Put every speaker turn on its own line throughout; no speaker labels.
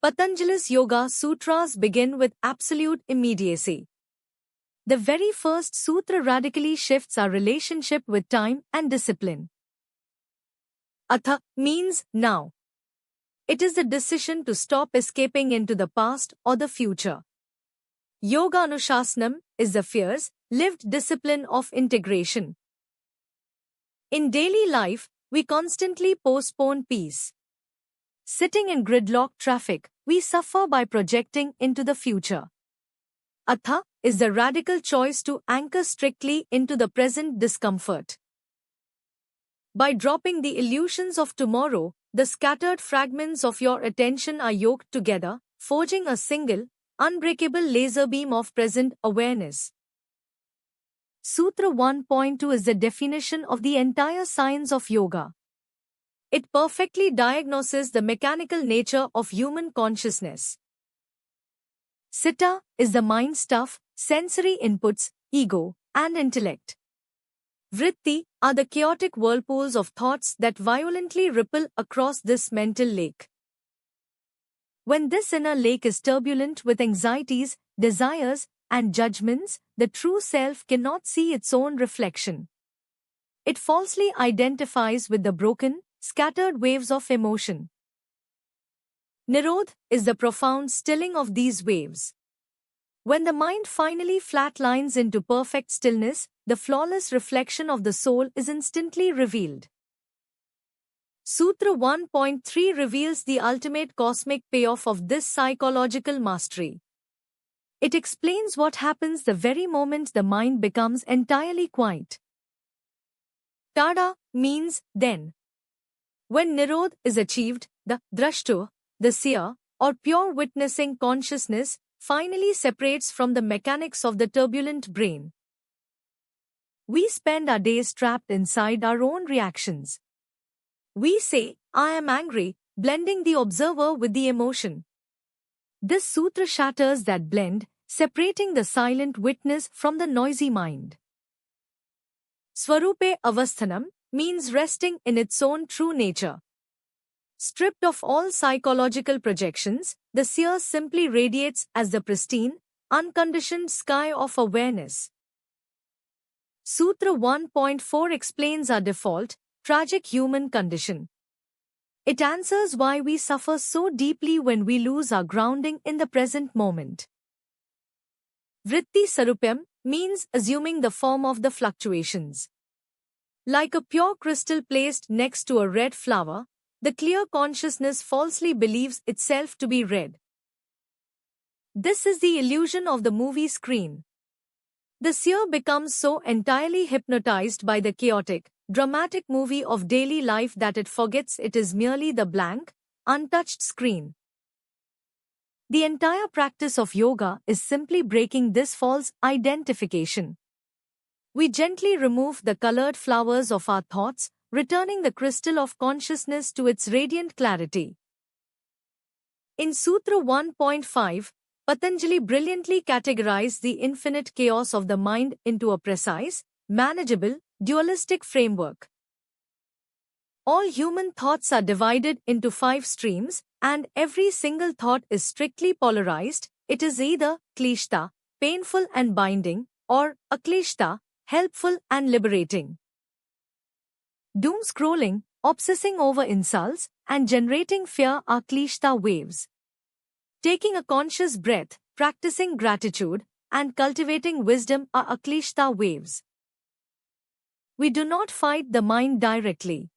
Patanjali's Yoga Sutras begin with absolute immediacy. The very first sutra radically shifts our relationship with time and discipline. Atha means now. It is the decision to stop escaping into the past or the future. Yoga Anushasanam is the fierce, lived discipline of integration. In daily life, we constantly postpone peace. Sitting in gridlock traffic, we suffer by projecting into the future. Atha is the radical choice to anchor strictly into the present discomfort. By dropping the illusions of tomorrow, the scattered fragments of your attention are yoked together, forging a single, unbreakable laser beam of present awareness. Sutra 1.2 is the definition of the entire science of yoga. It perfectly diagnoses the mechanical nature of human consciousness. Citta is the mind stuff, sensory inputs, ego, and intellect. Vritti are the chaotic whirlpools of thoughts that violently ripple across this mental lake. When this inner lake is turbulent with anxieties, desires, and judgments, the true self cannot see its own reflection. It falsely identifies with the broken, scattered waves of emotion. Nirodha is the profound stilling of these waves. When the mind finally flatlines into perfect stillness, the flawless reflection of the soul is instantly revealed. Sutra 1.3 reveals the ultimate cosmic payoff of this psychological mastery. It explains what happens the very moment the mind becomes entirely quiet. Tada means then. When Nirodha is achieved, the drashtu, the seer, or pure witnessing consciousness, finally separates from the mechanics of the turbulent brain. We spend our days trapped inside our own reactions. We say, I am angry, blending the observer with the emotion. This sutra shatters that blend, separating the silent witness from the noisy mind. Swarupe Avasthanam means resting in its own true nature. Stripped of all psychological projections, the seer simply radiates as the pristine, unconditioned sky of awareness. Sutra 1.4 explains our default, tragic human condition. It answers why we suffer so deeply when we lose our grounding in the present moment. Vritti Sarupyam means assuming the form of the fluctuations. Like a pure crystal placed next to a red flower, the clear consciousness falsely believes itself to be red. This is the illusion of the movie screen. The seer becomes so entirely hypnotized by the chaotic, dramatic movie of daily life that it forgets it is merely the blank, untouched screen. The entire practice of yoga is simply breaking this false identification. We gently remove the colored flowers of our thoughts, returning the crystal of consciousness to its radiant clarity. In Sutra 1.5, Patanjali brilliantly categorized the infinite chaos of the mind into a precise, manageable, dualistic framework. All human thoughts are divided into 5 streams, and every single thought is strictly polarized. It is either klishta, painful and binding, or aklishta, helpful and liberating. Doom scrolling, obsessing over insults, and generating fear are klishta waves. Taking a conscious breath, practicing gratitude, and cultivating wisdom are aklishta waves. We do not fight the mind directly.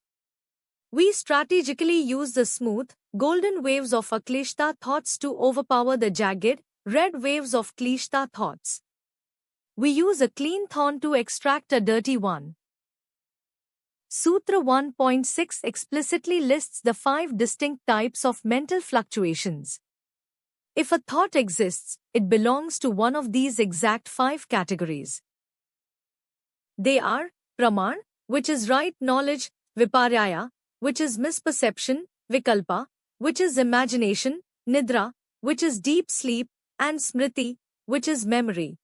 We strategically use the smooth, golden waves of aklishta thoughts to overpower the jagged, red waves of klishta thoughts. We use a clean thorn to extract a dirty one. Sutra 1.6 explicitly lists the 5 distinct types of mental fluctuations. If a thought exists, it belongs to one of these exact 5 categories. They are praman, which is right knowledge, viparya, which is misperception, vikalpa, which is imagination, nidra, which is deep sleep, and smriti, which is memory.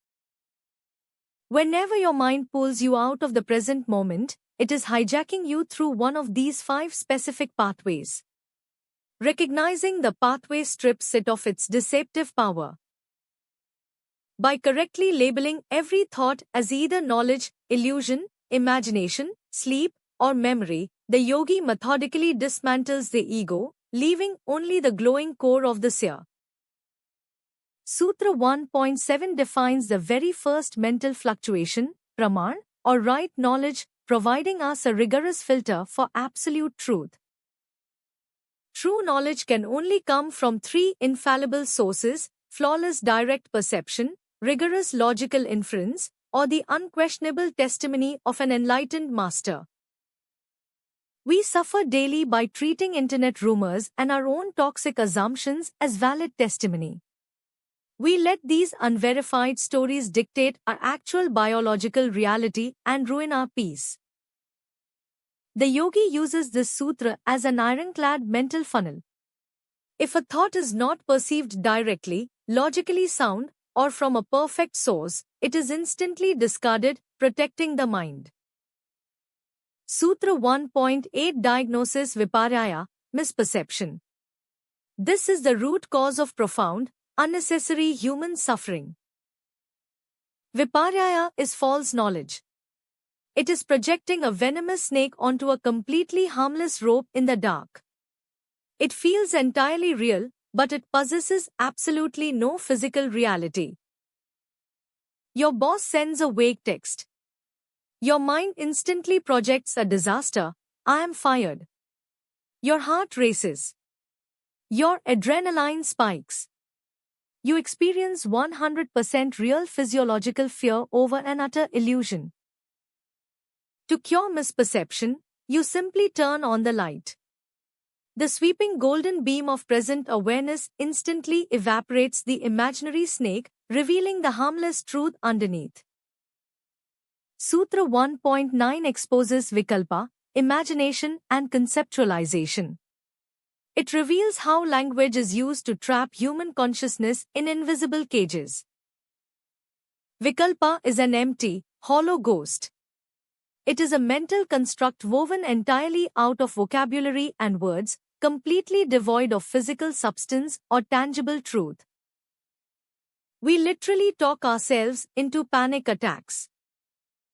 Whenever your mind pulls you out of the present moment, it is hijacking you through one of these 5 specific pathways. Recognizing the pathway strips it of its deceptive power. By correctly labeling every thought as either knowledge, illusion, imagination, sleep, or memory, the yogi methodically dismantles the ego, leaving only the glowing core of the seer. Sutra 1.7 defines the very first mental fluctuation, praman, or right knowledge, providing us a rigorous filter for absolute truth. True knowledge can only come from three infallible sources: flawless direct perception, rigorous logical inference, or the unquestionable testimony of an enlightened master. We suffer daily by treating internet rumors and our own toxic assumptions as valid testimony. We let these unverified stories dictate our actual biological reality and ruin our peace. The yogi uses this sutra as an ironclad mental funnel. If a thought is not perceived directly, logically sound, or from a perfect source, it is instantly discarded, protecting the mind. Sutra 1.8 diagnoses viparya, misperception. This is the root cause of profound, unnecessary human suffering. Viparya is false knowledge. It is projecting a venomous snake onto a completely harmless rope in the dark. It feels entirely real, but it possesses absolutely no physical reality. Your boss sends a vague text. Your mind instantly projects a disaster: I am fired. Your heart races. Your adrenaline spikes. You experience 100% real physiological fear over an utter illusion. To cure misperception, you simply turn on the light. The sweeping golden beam of present awareness instantly evaporates the imaginary snake, revealing the harmless truth underneath. Sutra 1.9 exposes vikalpa, imagination and conceptualization. It reveals how language is used to trap human consciousness in invisible cages. Vikalpa is an empty, hollow ghost. It is a mental construct woven entirely out of vocabulary and words, completely devoid of physical substance or tangible truth. We literally talk ourselves into panic attacks.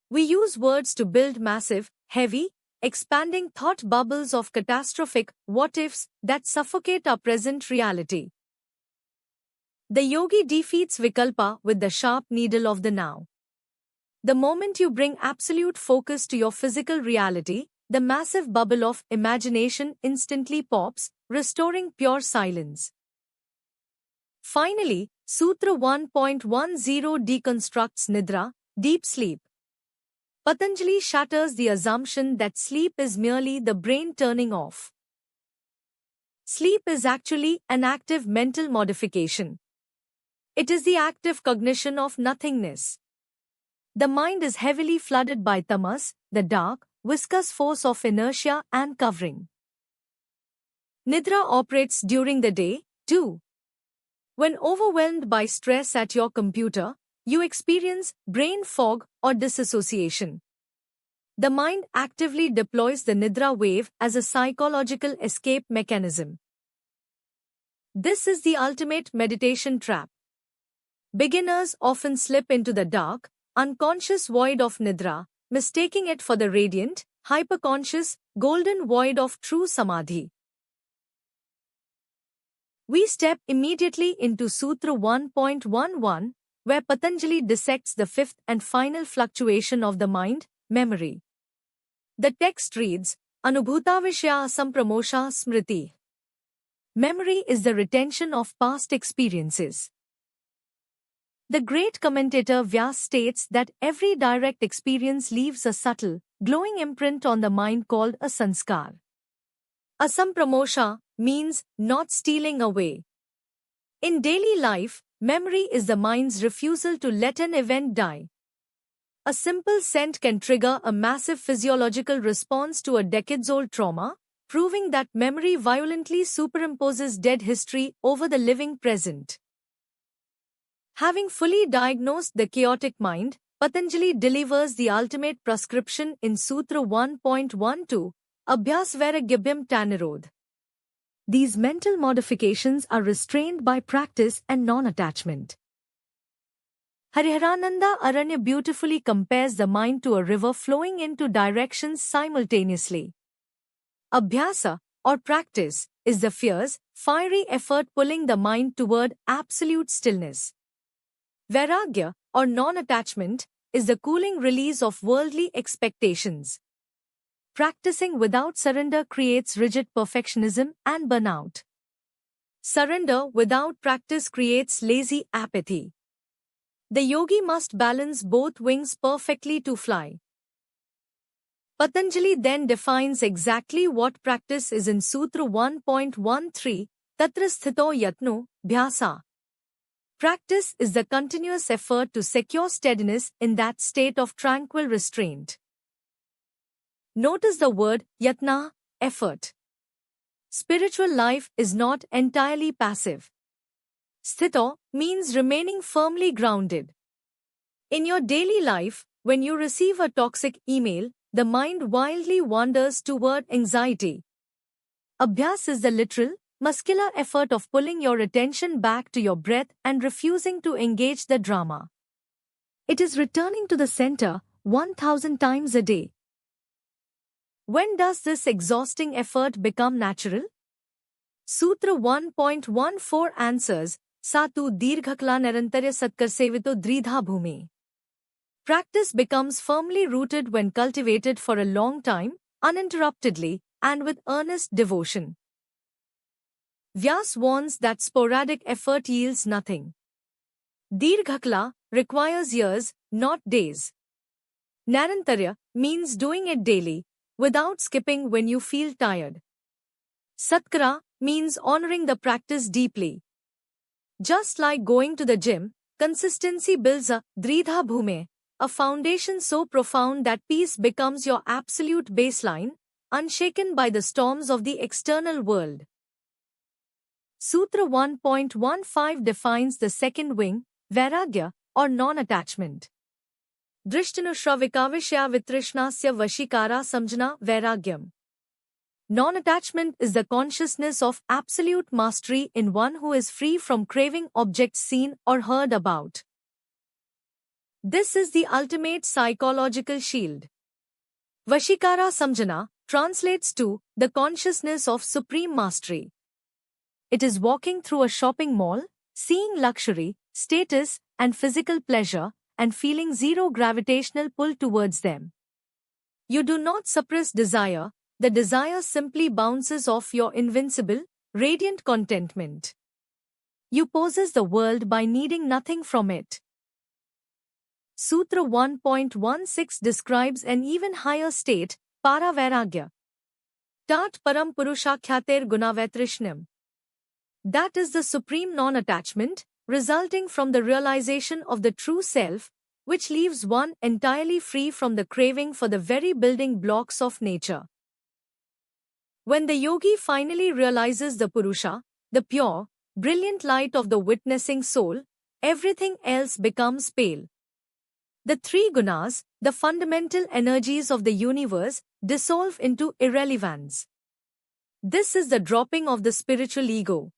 We use words to build massive, heavy, expanding thought bubbles of catastrophic what-ifs that suffocate our present reality. The yogi defeats vikalpa with the sharp needle of the now. The moment you bring absolute focus to your physical reality, the massive bubble of imagination instantly pops, restoring pure silence. Finally, Sutra 1.10 deconstructs Nidra, deep sleep. Patanjali shatters the assumption that sleep is merely the brain turning off. Sleep is actually an active mental modification. It is the active cognition of nothingness. The mind is heavily flooded by tamas, the dark, viscous force of inertia and covering. Nidra operates during the day, too. When overwhelmed by stress at your computer, you experience brain fog or disassociation. The mind actively deploys the Nidra wave as a psychological escape mechanism. This is the ultimate meditation trap. Beginners often slip into the dark, unconscious void of Nidra, mistaking it for the radiant, hyperconscious, golden void of true Samadhi. We step immediately into Sutra 1.11, where Patanjali dissects the fifth and final fluctuation of the mind, memory. The text reads, Anubhutavishya sampramosha smriti. Memory is the retention of past experiences. The great commentator Vyas states that every direct experience leaves a subtle, glowing imprint on the mind called a sanskar. Asampramosha means not stealing away. In daily life, memory is the mind's refusal to let an event die. A simple scent can trigger a massive physiological response to a decades-old trauma, proving that memory violently superimposes dead history over the living present. Having fully diagnosed the chaotic mind, Patanjali delivers the ultimate prescription in Sutra 1.12, Abhyasvairagyabhyam Tanirodh. these mental modifications are restrained by practice and non-attachment. Hariharananda Aranya beautifully compares the mind to a river flowing in two directions simultaneously. Abhyasa, or practice, is the fierce, fiery effort pulling the mind toward absolute stillness. Vairagya, or non-attachment, is the cooling release of worldly expectations. Practicing without surrender creates rigid perfectionism and burnout. Surrender without practice creates lazy apathy. The yogi must balance both wings perfectly to fly. Patanjali then defines exactly what practice is in Sutra 1.13, Tatra Sthito Yatno, Bhyasa. Practice is the continuous effort to secure steadiness in that state of tranquil restraint. Notice the word yatna, effort. Spiritual life is not entirely passive. Sthito means remaining firmly grounded. In your daily life, when you receive a toxic email, the mind wildly wanders toward anxiety. Abhyas is the literal, muscular effort of pulling your attention back to your breath and refusing to engage the drama. It is returning to the center 1,000 times a day. When does this exhausting effort become natural? Sutra 1.14 answers, Satu Dirghakla Narantarya Satkarsevito Dridha Bhume. Practice becomes firmly rooted when cultivated for a long time, uninterruptedly, and with earnest devotion. Vyas warns that sporadic effort yields nothing. Dirghakla requires years, not days. Narantarya means doing it daily, without skipping when you feel tired. Satkara means honoring the practice deeply. Just like going to the gym, consistency builds a Dridha Bhume, a foundation so profound that peace becomes your absolute baseline, unshaken by the storms of the external world. Sutra 1.15 defines the second wing, Vairagya, or non-attachment. Drishtanushravikavisya vitrishnasya vashikara samjana vairagyam. Non-attachment is the consciousness of absolute mastery in one who is free from craving objects seen or heard about. This is the ultimate psychological shield. Vashikara samjana translates to the consciousness of supreme mastery. It is walking through a shopping mall, seeing luxury, status, and physical pleasure, and feeling zero gravitational pull towards them. You do not suppress desire, the desire simply bounces off your invincible, radiant contentment. You possess the world by needing nothing from it. Sutra 1.16 describes an even higher state, Paravairagya. Tat Param Purushakhyater Gunavaitrishnam. That is the supreme non-attachment, resulting from the realization of the true self, which leaves one entirely free from the craving for the very building blocks of nature. When the yogi finally realizes the Purusha, the pure, brilliant light of the witnessing soul, everything else becomes pale. The three gunas, the fundamental energies of the universe, dissolve into irrelevance. This is the dropping of the spiritual ego.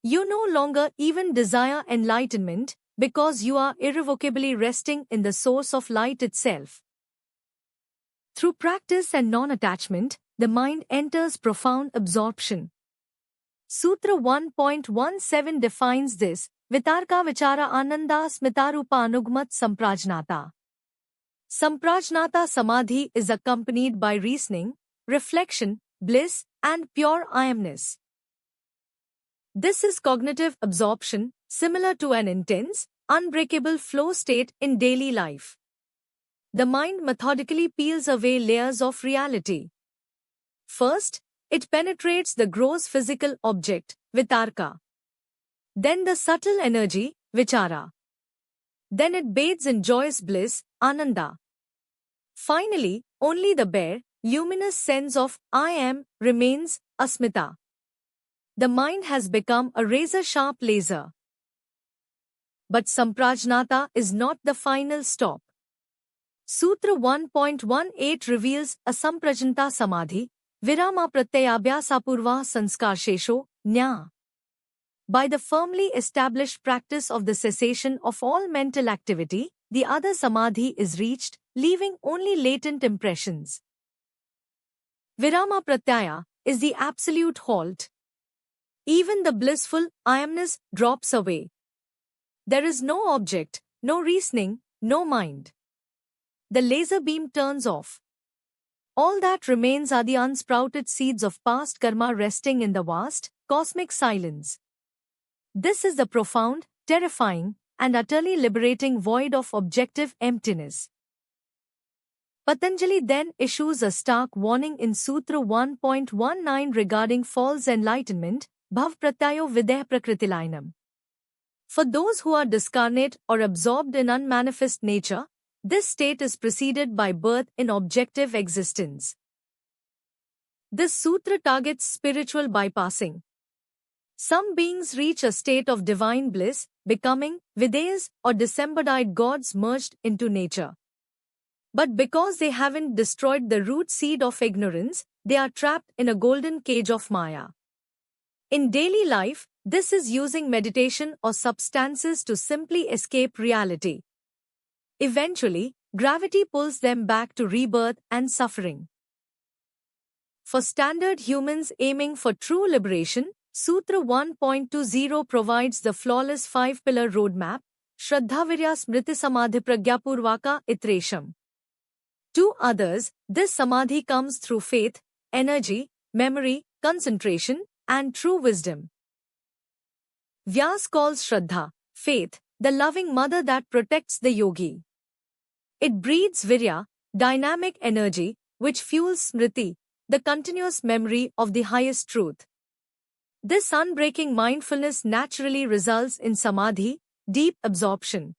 You no longer even desire enlightenment, because you are irrevocably resting in the source of light itself. Through practice and non-attachment, the mind enters profound absorption. Sutra 1.17 defines this, Vitarka Vichara Ananda Smitarupa Anugmat Samprajnata. Samprajnata Samadhi is accompanied by reasoning, reflection, bliss, and pure I-amness. This is cognitive absorption, similar to an intense, unbreakable flow state in daily life. The mind methodically peels away layers of reality. First, it penetrates the gross physical object, Vitarka. Then the subtle energy, Vichara. Then it bathes in joyous bliss, Ananda. Finally, only the bare, luminous sense of I am remains, Asmita. The mind has become a razor-sharp laser. But Samprajnata is not the final stop. Sutra 1.18 reveals a Samprajnata Samadhi, Virama pratyayabhyasapurva sanskarsesho, nya. By the firmly established practice of the cessation of all mental activity, the other samadhi is reached, leaving only latent impressions. Virama pratyaya is the absolute halt. Even the blissful I-amness drops away. There is no object, no reasoning, no mind. The laser beam turns off. All that remains are the unsprouted seeds of past karma resting in the vast, cosmic silence. This is the profound, terrifying, and utterly liberating void of objective emptiness. Patanjali then issues a stark warning in Sutra 1.19 regarding false enlightenment, bhav pratyayo videh prakritilainam. For those who are discarnate or absorbed in unmanifest nature, this state is preceded by birth in objective existence. This sutra targets spiritual bypassing. Some beings reach a state of divine bliss, becoming Videyas or disembodied gods merged into nature. But because they haven't destroyed the root seed of ignorance, they are trapped in a golden cage of Maya. In daily life, this is using meditation or substances to simply escape reality. Eventually, gravity pulls them back to rebirth and suffering. For standard humans aiming for true liberation, Sutra 1.20 provides the flawless 5-pillar roadmap, Shraddhavirya Smriti Samadhi Pragyapurvaka Itresham. To others, this samadhi comes through faith, energy, memory, concentration, and true wisdom. Vyas calls Shraddha, faith, the loving mother that protects the yogi. It breeds virya, dynamic energy, which fuels smriti, the continuous memory of the highest truth. This unbreaking mindfulness naturally results in samadhi, deep absorption.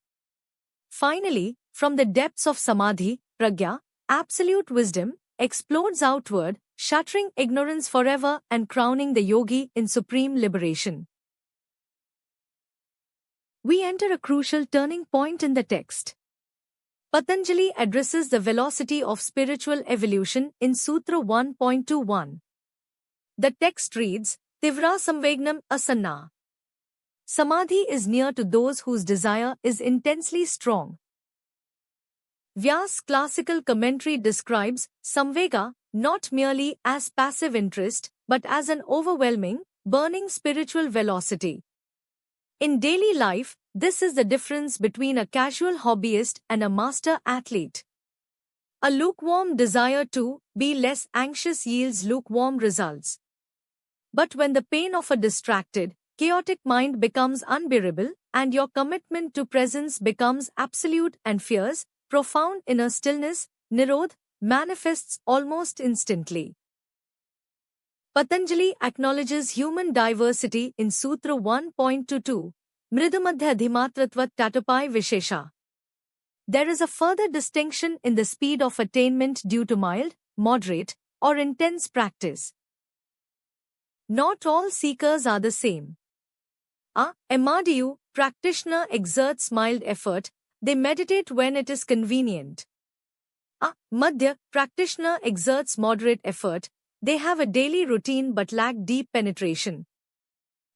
Finally, from the depths of samadhi, pragya, absolute wisdom, explodes outward, shattering ignorance forever and crowning the yogi in supreme liberation. We enter a crucial turning point in the text. Patanjali addresses the velocity of spiritual evolution in Sutra 1.21. The text reads, Tivra samvegnam asanna. Samadhi is near to those whose desire is intensely strong. Vyas' classical commentary describes samvega not merely as passive interest but as an overwhelming, burning spiritual velocity. In daily life, this is the difference between a casual hobbyist and a master athlete. A lukewarm desire to be less anxious yields lukewarm results. But when the pain of a distracted, chaotic mind becomes unbearable, and your commitment to presence becomes absolute and fierce, profound inner stillness, Nirodha, manifests almost instantly. Patanjali acknowledges human diversity in Sutra 1.22, Mridumadhya Adhimatratvat Tatapai Vishesha. There is a further distinction in the speed of attainment due to mild, moderate, or intense practice. Not all seekers are the same. A Emadiyu practitioner exerts mild effort, they meditate when it is convenient. A Madhya practitioner exerts moderate effort, they have a daily routine but lack deep penetration.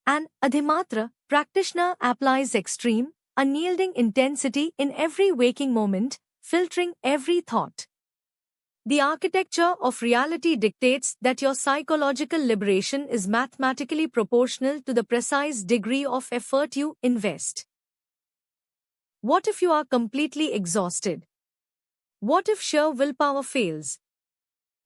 An Adhimatra practitioner applies extreme, unyielding intensity in every waking moment, filtering every thought. The architecture of reality dictates that your psychological liberation is mathematically proportional to the precise degree of effort you invest. What if you are completely exhausted? What if sheer willpower fails?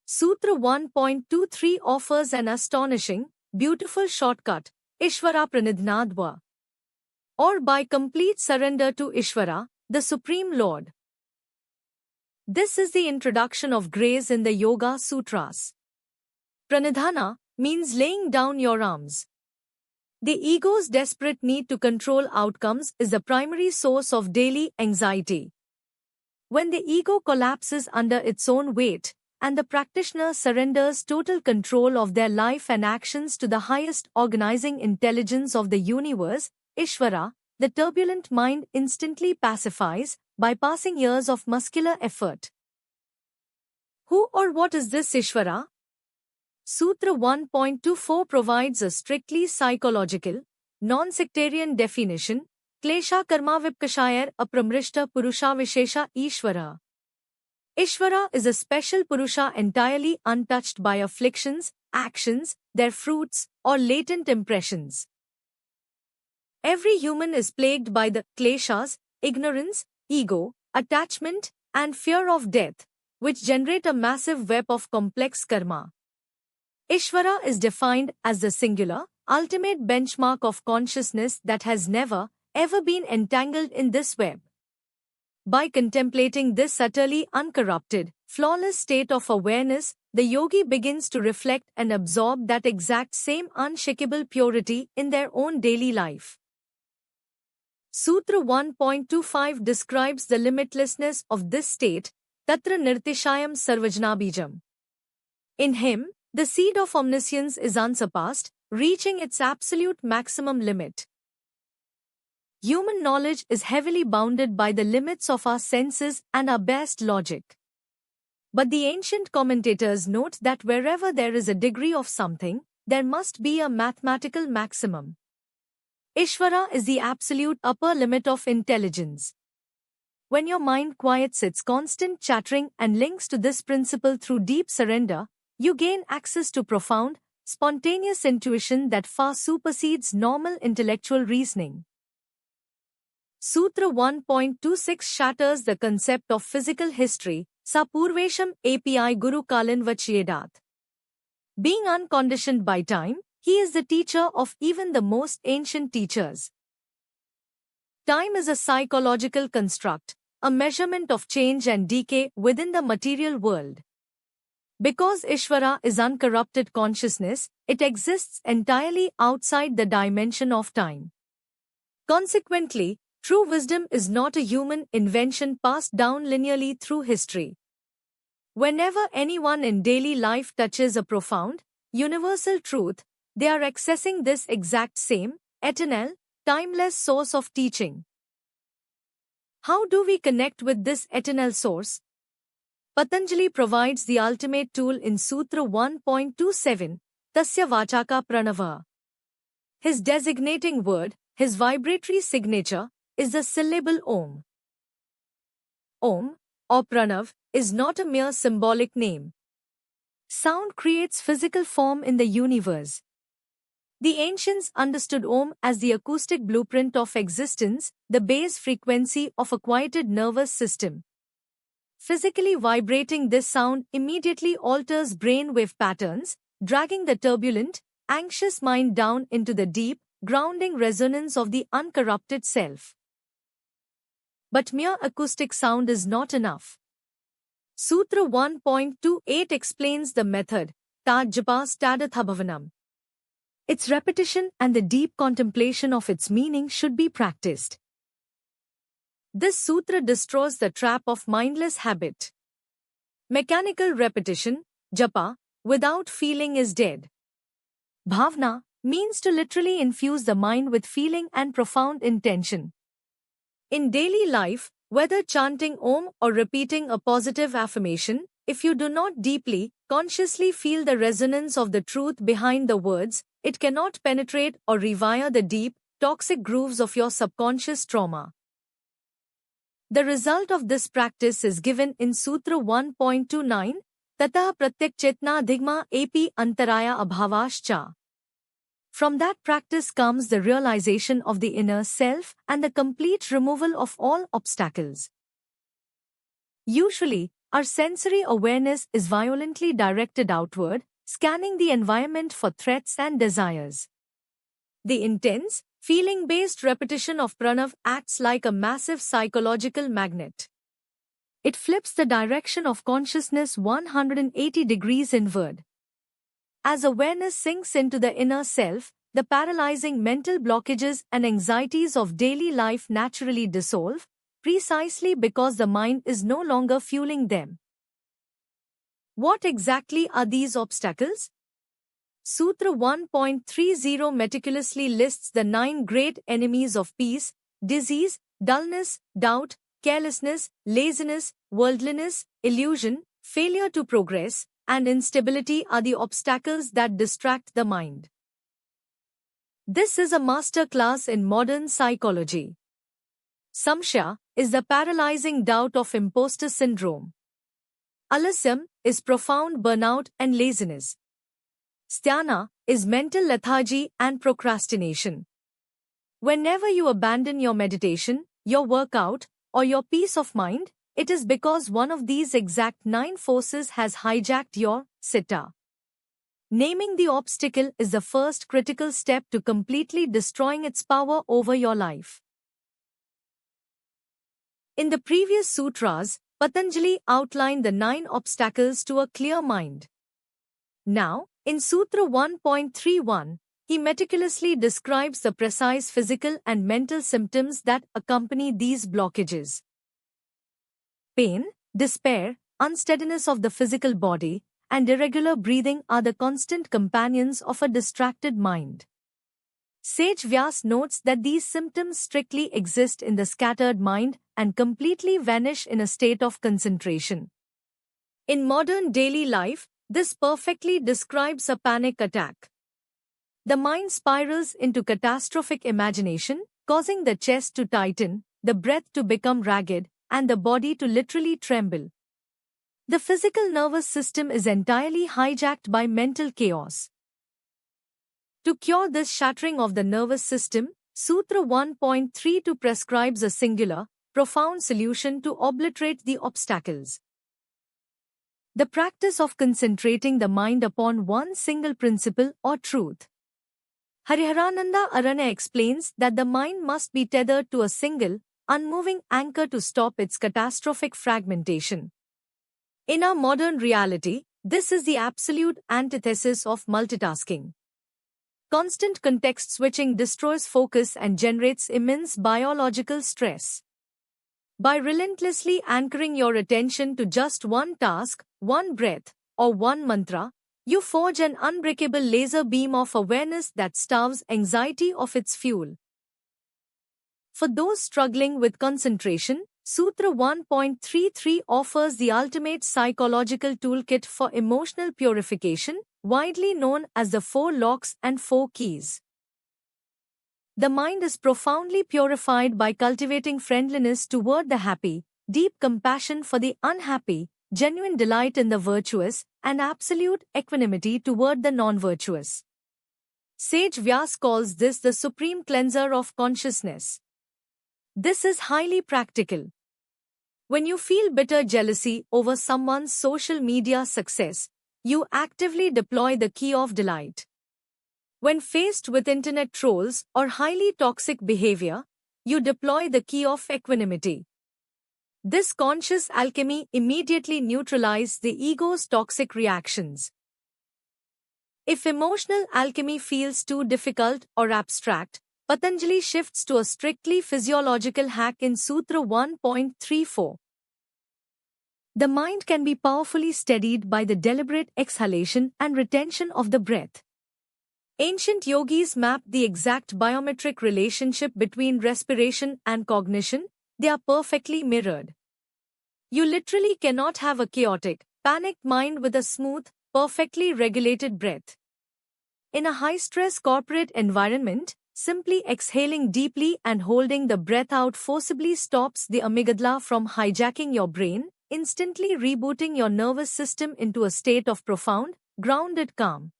Sutra 1.23 offers an astonishing, beautiful shortcut, Ishvara Pranidhanadva, or by complete surrender to Ishvara, the Supreme Lord. This is the introduction of grace in the Yoga Sutras. Pranidhana means laying down your arms. The ego's desperate need to control outcomes is the primary source of daily anxiety. When the ego collapses under its own weight, and the practitioner surrenders total control of their life and actions to the highest organizing intelligence of the universe, Ishvara, the turbulent mind instantly pacifies, bypassing years of muscular effort. Who or what is this Ishvara? Sutra 1.24 provides a strictly psychological, non-sectarian definition, Klesha karma vipkashayar apramrishta purusha vishesha Ishvara. Ishvara is a special Purusha entirely untouched by afflictions, actions, their fruits, or latent impressions. Every human is plagued by the kleshas, ignorance, ego, attachment, and fear of death, which generate a massive web of complex karma. Ishvara is defined as the singular, ultimate benchmark of consciousness that has never, ever been entangled in this web. By contemplating this utterly uncorrupted, flawless state of awareness, the yogi begins to reflect and absorb that exact same unshakable purity in their own daily life. Sutra 1.25 describes the limitlessness of this state, Tatra Nirtishayam Sarvajnabijam. In him, the seed of omniscience is unsurpassed, reaching its absolute maximum limit. Human knowledge is heavily bounded by the limits of our senses and our best logic. But the ancient commentators note that wherever there is a degree of something, there must be a mathematical maximum. Ishvara is the absolute upper limit of intelligence. When your mind quiets its constant chattering and links to this principle through deep surrender, you gain access to profound, spontaneous intuition that far supersedes normal intellectual reasoning. Sutra 1.26 shatters the concept of physical history, Sapurvesham API Guru Kalan Vachyedat. Being unconditioned by time, he is the teacher of even the most ancient teachers. Time is a psychological construct, a measurement of change and decay within the material world. Because Ishvara is uncorrupted consciousness, it exists entirely outside the dimension of time. Consequently, true wisdom is not a human invention passed down linearly through history. Whenever anyone in daily life touches a profound, universal truth, they are accessing this exact same, eternal, timeless source of teaching. How do we connect with this eternal source? Patanjali provides the ultimate tool in Sutra 1.27, Tasya Vachaka Pranava. His designating word, his vibratory signature, is the syllable Om. Om, or Pranav, is not a mere symbolic name. Sound creates physical form in the universe. The ancients understood Om as the acoustic blueprint of existence, the base frequency of a quieted nervous system. Physically vibrating this sound immediately alters brainwave patterns, dragging the turbulent, anxious mind down into the deep, grounding resonance of the uncorrupted self. But mere acoustic sound is not enough. Sutra 1.28 explains the method, Tajjapa Stadathabhavanam. Its repetition and the deep contemplation of its meaning should be practiced. This sutra destroys the trap of mindless habit. Mechanical repetition, japa, without feeling is dead. Bhavna means to literally infuse the mind with feeling and profound intention. In daily life, whether chanting Om or repeating a positive affirmation, if you do not deeply, consciously feel the resonance of the truth behind the words, it cannot penetrate or rewire the deep, toxic grooves of your subconscious trauma. The result of this practice is given in Sutra 1.29, Tata Pratyak Chetna Dhigma AP Antaraya Abhavascha. From that practice comes the realization of the inner self and the complete removal of all obstacles. Usually, our sensory awareness is violently directed outward, scanning the environment for threats and desires. The intense, feeling-based repetition of pranav acts like a massive psychological magnet. It flips the direction of consciousness 180 degrees inward. As awareness sinks into the inner self, the paralyzing mental blockages and anxieties of daily life naturally dissolve, precisely because the mind is no longer fueling them. What exactly are these obstacles? Sutra 1.30 meticulously lists the 9 great enemies of peace: disease, dullness, doubt, carelessness, laziness, worldliness, illusion, failure to progress, and instability are the obstacles that distract the mind. This is a master class in modern psychology. Samshya is the paralyzing doubt of imposter syndrome. Alasam is profound burnout and laziness. Sthana is mental lethargy and procrastination. Whenever you abandon your meditation, your workout, or your peace of mind, it is because one of these exact 9 forces has hijacked your citta. Naming the obstacle is the first critical step to completely destroying its power over your life. In the previous sutras, Patanjali outlined the 9 obstacles to a clear mind. Now, in Sutra 1.31, he meticulously describes the precise physical and mental symptoms that accompany these blockages. Pain, despair, unsteadiness of the physical body, and irregular breathing are the constant companions of a distracted mind. Sage Vyas notes that these symptoms strictly exist in the scattered mind and completely vanish in a state of concentration. In modern daily life, this perfectly describes a panic attack. The mind spirals into catastrophic imagination, causing the chest to tighten, the breath to become ragged, and the body to literally tremble. The physical nervous system is entirely hijacked by mental chaos. To cure this shattering of the nervous system, Sutra 1.32 prescribes a singular, profound solution to obliterate the obstacles. The practice of concentrating the mind upon one single principle or truth. Hariharananda Aranya explains that the mind must be tethered to a single, unmoving anchor to stop its catastrophic fragmentation. In our modern reality, this is the absolute antithesis of multitasking. Constant context switching destroys focus and generates immense biological stress. By relentlessly anchoring your attention to just one task, one breath, or one mantra, you forge an unbreakable laser beam of awareness that starves anxiety of its fuel. For those struggling with concentration, Sutra 1.33 offers the ultimate psychological toolkit for emotional purification, widely known as the 4 locks and 4 keys. The mind is profoundly purified by cultivating friendliness toward the happy, deep compassion for the unhappy, genuine delight in the virtuous, and absolute equanimity toward the non-virtuous. Sage Vyas calls this the supreme cleanser of consciousness. This is highly practical. When you feel bitter jealousy over someone's social media success, you actively deploy the key of delight. When faced with internet trolls or highly toxic behavior, you deploy the key of equanimity. This conscious alchemy immediately neutralizes the ego's toxic reactions. If emotional alchemy feels too difficult or abstract, Patanjali shifts to a strictly physiological hack in Sutra 1.34. The mind can be powerfully steadied by the deliberate exhalation and retention of the breath. Ancient yogis mapped the exact biometric relationship between respiration and cognition. They are perfectly mirrored. You literally cannot have a chaotic, panicked mind with a smooth, perfectly regulated breath. In a high-stress corporate environment, simply exhaling deeply and holding the breath out forcibly stops the amygdala from hijacking your brain, instantly rebooting your nervous system into a state of profound, grounded calm.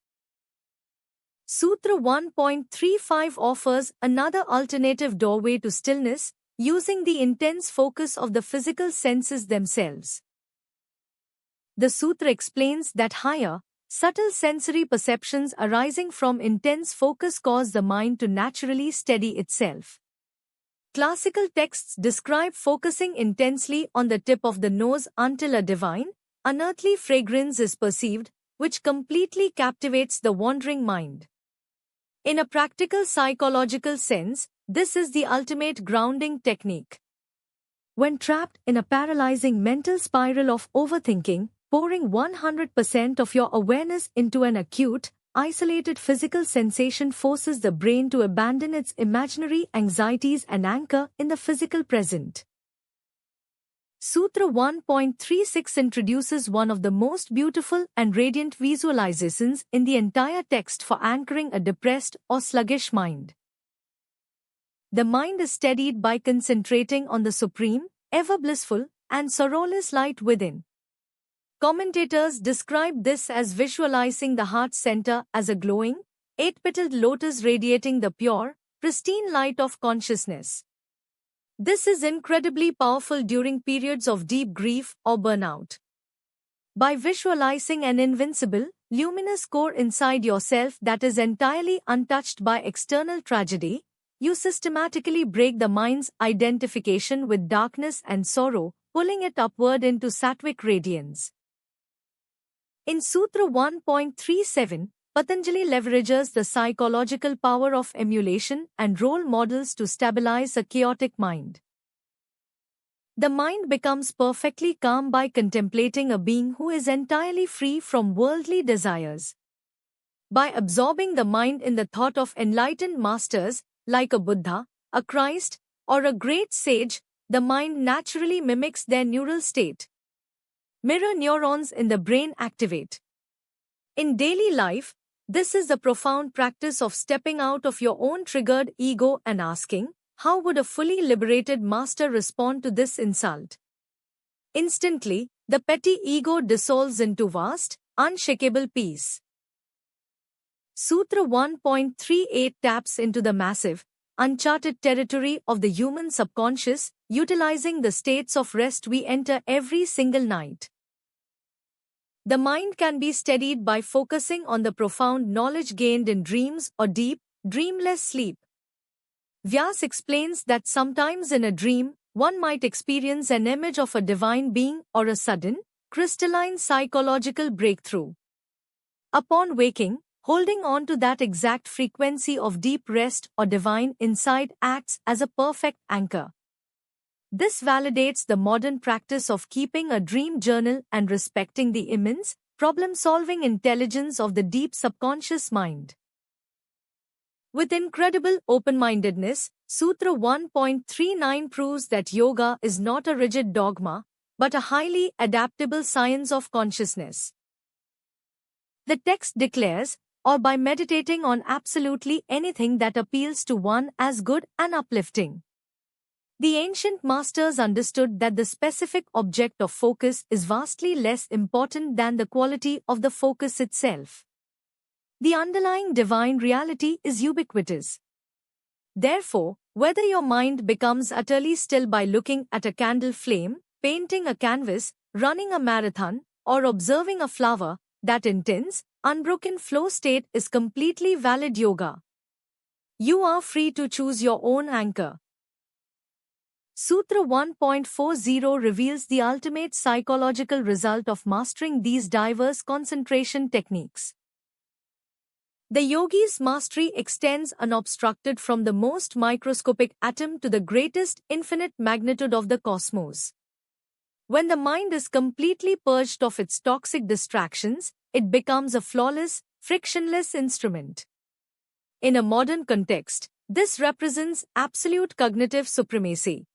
Sutra 1.35 offers another alternative doorway to stillness, using the intense focus of the physical senses themselves. The sutra explains that higher, subtle sensory perceptions arising from intense focus cause the mind to naturally steady itself. Classical texts describe focusing intensely on the tip of the nose until a divine, unearthly fragrance is perceived, which completely captivates the wandering mind. In a practical psychological sense, this is the ultimate grounding technique. When trapped in a paralyzing mental spiral of overthinking, pouring 100% of your awareness into an acute, isolated physical sensation forces the brain to abandon its imaginary anxieties and anchor in the physical present. Sutra 1.36 introduces one of the most beautiful and radiant visualizations in the entire text for anchoring a depressed or sluggish mind. The mind is steadied by concentrating on the supreme, ever blissful, and sorrowless light within. Commentators describe this as visualizing the heart center as a glowing, eight-petaled lotus radiating the pure, pristine light of consciousness. This is incredibly powerful during periods of deep grief or burnout. By visualizing an invincible, luminous core inside yourself that is entirely untouched by external tragedy, you systematically break the mind's identification with darkness and sorrow, pulling it upward into sattvic radiance. In Sutra 1.37, Patanjali leverages the psychological power of emulation and role models to stabilize a chaotic mind. The mind becomes perfectly calm by contemplating a being who is entirely free from worldly desires. By absorbing the mind in the thought of enlightened masters, like a Buddha, a Christ, or a great sage, the mind naturally mimics their neural state. Mirror neurons in the brain activate. In daily life, this is the profound practice of stepping out of your own triggered ego and asking, how would a fully liberated master respond to this insult? Instantly, the petty ego dissolves into vast, unshakable peace. Sutra 1.38 taps into the massive, uncharted territory of the human subconscious, utilizing the states of rest we enter every single night. The mind can be steadied by focusing on the profound knowledge gained in dreams or deep, dreamless sleep. Vyas explains that sometimes in a dream, one might experience an image of a divine being or a sudden, crystalline psychological breakthrough. Upon waking, holding on to that exact frequency of deep rest or divine insight acts as a perfect anchor. This validates the modern practice of keeping a dream journal and respecting the immense, problem-solving intelligence of the deep subconscious mind. With incredible open-mindedness, Sutra 1.39 proves that yoga is not a rigid dogma, but a highly adaptable science of consciousness. The text declares, or by meditating on absolutely anything that appeals to one as good and uplifting. The ancient masters understood that the specific object of focus is vastly less important than the quality of the focus itself. The underlying divine reality is ubiquitous. Therefore, whether your mind becomes utterly still by looking at a candle flame, painting a canvas, running a marathon, or observing a flower, that intense, unbroken flow state is completely valid yoga. You are free to choose your own anchor. Sutra 1.40 reveals the ultimate psychological result of mastering these diverse concentration techniques. The yogi's mastery extends unobstructed from the most microscopic atom to the greatest infinite magnitude of the cosmos. When the mind is completely purged of its toxic distractions, it becomes a flawless, frictionless instrument. In a modern context, this represents absolute cognitive supremacy.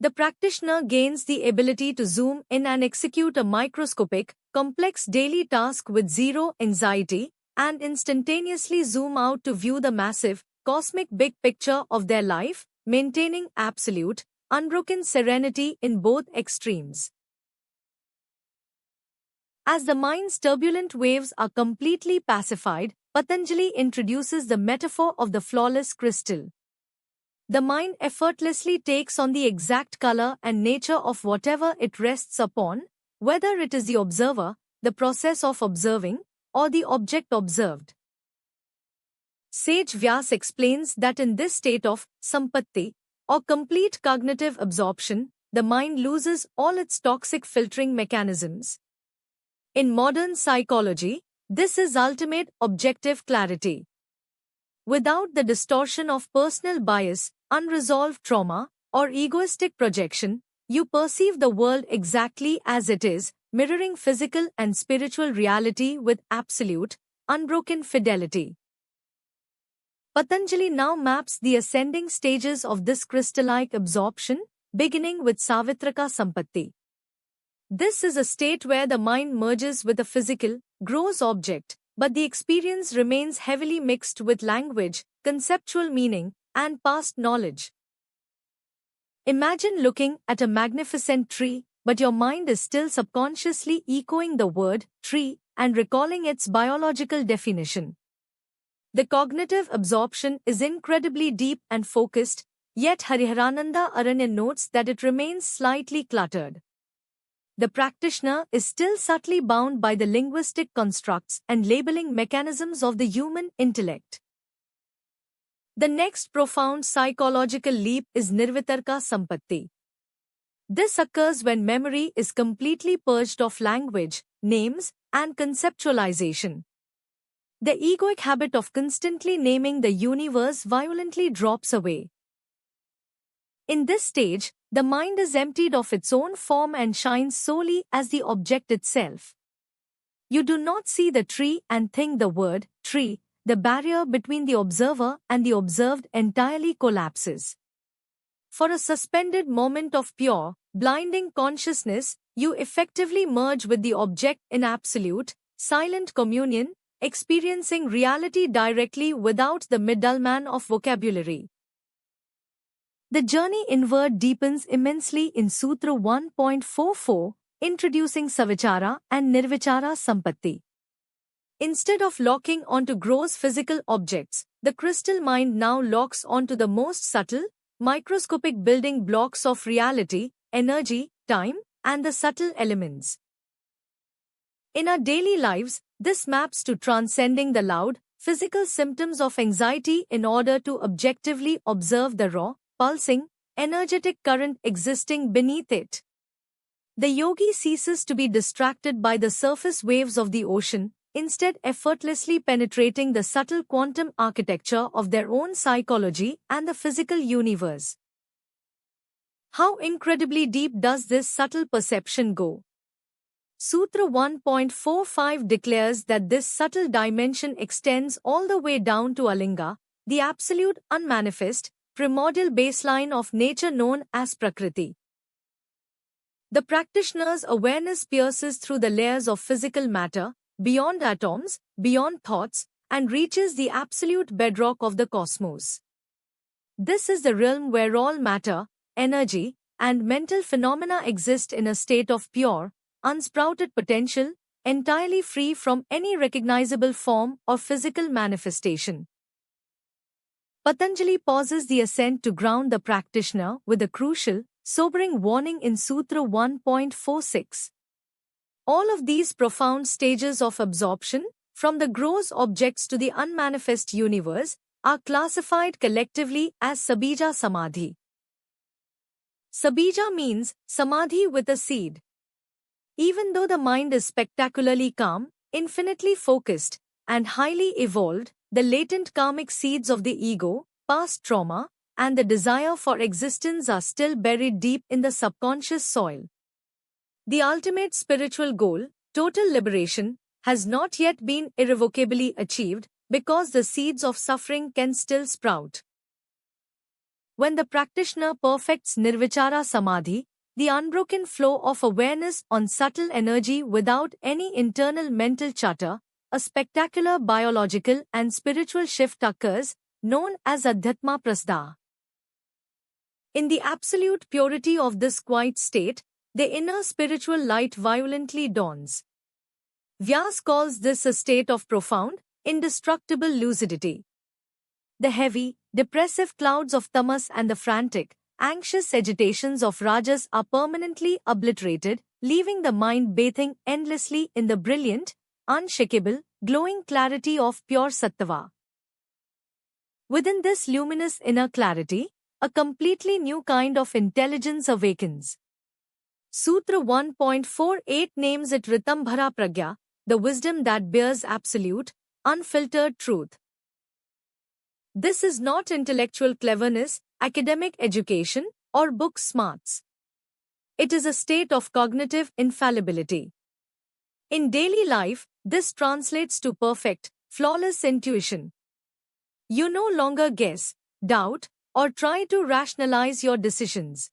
The practitioner gains the ability to zoom in and execute a microscopic, complex daily task with zero anxiety, and instantaneously zoom out to view the massive, cosmic big picture of their life, maintaining absolute, unbroken serenity in both extremes. As the mind's turbulent waves are completely pacified, Patanjali introduces the metaphor of the flawless crystal. The mind effortlessly takes on the exact color and nature of whatever it rests upon, whether it is the observer, the process of observing, or the object observed. Sage Vyas explains that in this state of sampatti, or complete cognitive absorption, the mind loses all its toxic filtering mechanisms. In modern psychology, this is ultimate objective clarity. Without the distortion of personal bias, unresolved trauma, or egoistic projection, you perceive the world exactly as it is, mirroring physical and spiritual reality with absolute, unbroken fidelity. Patanjali now maps the ascending stages of this crystal-like absorption, beginning with Savitrika Sampatti. This is a state where the mind merges with a physical, gross object, but the experience remains heavily mixed with language, conceptual meaning, and past knowledge. Imagine looking at a magnificent tree, but your mind is still subconsciously echoing the word tree and recalling its biological definition. The cognitive absorption is incredibly deep and focused, yet Hariharananda Aranya notes that it remains slightly cluttered. The practitioner is still subtly bound by the linguistic constructs and labeling mechanisms of the human intellect. The next profound psychological leap is Nirvitarka Sampatti. This occurs when memory is completely purged of language, names, and conceptualization. The egoic habit of constantly naming the universe violently drops away. In this stage, the mind is emptied of its own form and shines solely as the object itself. You do not see the tree and think the word tree. The barrier between the observer and the observed entirely collapses. For a suspended moment of pure, blinding consciousness, you effectively merge with the object in absolute, silent communion, experiencing reality directly without the middleman of vocabulary. The journey inward deepens immensely in Sutra 1.44, introducing Savichara and Nirvichara Sampatti. Instead of locking onto gross physical objects, the crystal mind now locks onto the most subtle, microscopic building blocks of reality, energy, time, and the subtle elements. In our daily lives, this maps to transcending the loud, physical symptoms of anxiety in order to objectively observe the raw, pulsing, energetic current existing beneath it. The yogi ceases to be distracted by the surface waves of the ocean, instead effortlessly penetrating the subtle quantum architecture of their own psychology and the physical universe. How incredibly deep does this subtle perception go? Sutra 1.45 declares that this subtle dimension extends all the way down to Alinga, the absolute unmanifest, primordial baseline of nature known as Prakriti. The practitioner's awareness pierces through the layers of physical matter, beyond atoms, beyond thoughts, and reaches the absolute bedrock of the cosmos. This is the realm where all matter, energy, and mental phenomena exist in a state of pure, unsprouted potential, entirely free from any recognizable form or physical manifestation. Patanjali pauses the ascent to ground the practitioner with a crucial, sobering warning in Sutra 1.46. All of these profound stages of absorption, from the gross objects to the unmanifest universe, are classified collectively as Sabija Samadhi. Sabija means samadhi with a seed. Even though the mind is spectacularly calm, infinitely focused, and highly evolved, the latent karmic seeds of the ego, past trauma, and the desire for existence are still buried deep in the subconscious soil. The ultimate spiritual goal, total liberation, has not yet been irrevocably achieved because the seeds of suffering can still sprout. When the practitioner perfects Nirvichara Samadhi, the unbroken flow of awareness on subtle energy without any internal mental chatter, a spectacular biological and spiritual shift occurs, known as Adhyatma Prasada. In the absolute purity of this quiet state, the inner spiritual light violently dawns. Vyas calls this a state of profound, indestructible lucidity. The heavy, depressive clouds of tamas and the frantic, anxious agitations of rajas are permanently obliterated, leaving the mind bathing endlessly in the brilliant, unshakable, glowing clarity of pure sattva. Within this luminous inner clarity, a completely new kind of intelligence awakens. Sutra 1.48 names it Ritambhara Pragya, the wisdom that bears absolute, unfiltered truth. This is not intellectual cleverness, academic education, or book smarts. It is a state of cognitive infallibility. In daily life, this translates to perfect, flawless intuition. You no longer guess, doubt, or try to rationalize your decisions.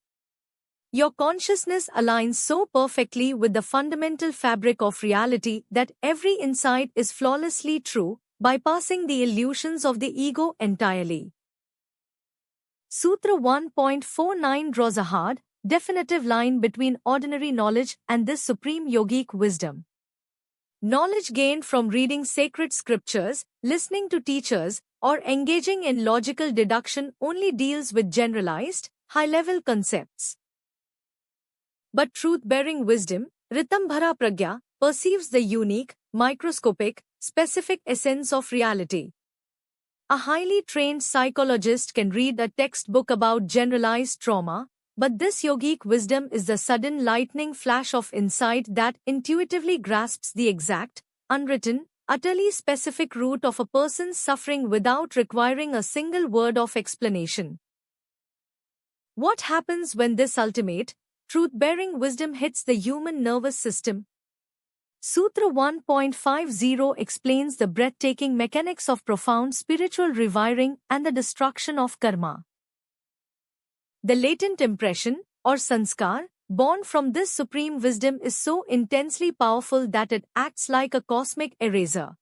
Your consciousness aligns so perfectly with the fundamental fabric of reality that every insight is flawlessly true, bypassing the illusions of the ego entirely. Sutra 1.49 draws a hard, definitive line between ordinary knowledge and this supreme yogic wisdom. Knowledge gained from reading sacred scriptures, listening to teachers, or engaging in logical deduction only deals with generalized, high-level concepts. But truth-bearing wisdom, Ritambhara Pragya, perceives the unique, microscopic, specific essence of reality. A highly trained psychologist can read a textbook about generalized trauma, but this yogic wisdom is the sudden lightning flash of insight that intuitively grasps the exact, unwritten, utterly specific root of a person's suffering without requiring a single word of explanation. What happens when this ultimate, truth-bearing wisdom hits the human nervous system? Sutra 1.50 explains the breathtaking mechanics of profound spiritual reviving and the destruction of karma. The latent impression, or sanskar, born from this supreme wisdom is so intensely powerful that it acts like a cosmic eraser.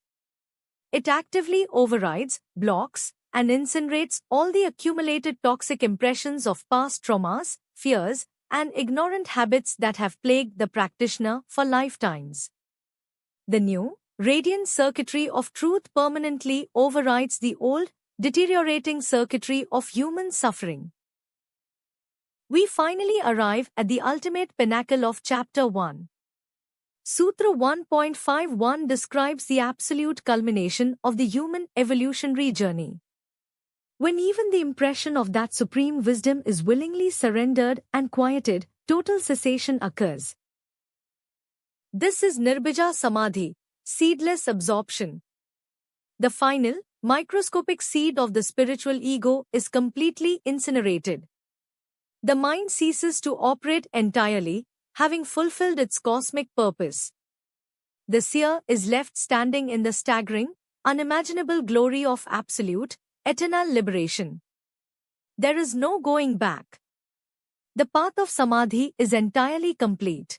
It actively overrides, blocks, and incinerates all the accumulated toxic impressions of past traumas, fears, and ignorant habits that have plagued the practitioner for lifetimes. The new, radiant circuitry of truth permanently overrides the old, deteriorating circuitry of human suffering. We finally arrive at the ultimate pinnacle of Chapter 1. Sutra 1.51 describes the absolute culmination of the human evolutionary journey. When even the impression of that supreme wisdom is willingly surrendered and quieted, total cessation occurs. This is Nirbija Samadhi, seedless absorption. The final, microscopic seed of the spiritual ego is completely incinerated. The mind ceases to operate entirely, having fulfilled its cosmic purpose. The seer is left standing in the staggering, unimaginable glory of absolute, eternal liberation. There is no going back. The path of Samadhi is entirely complete.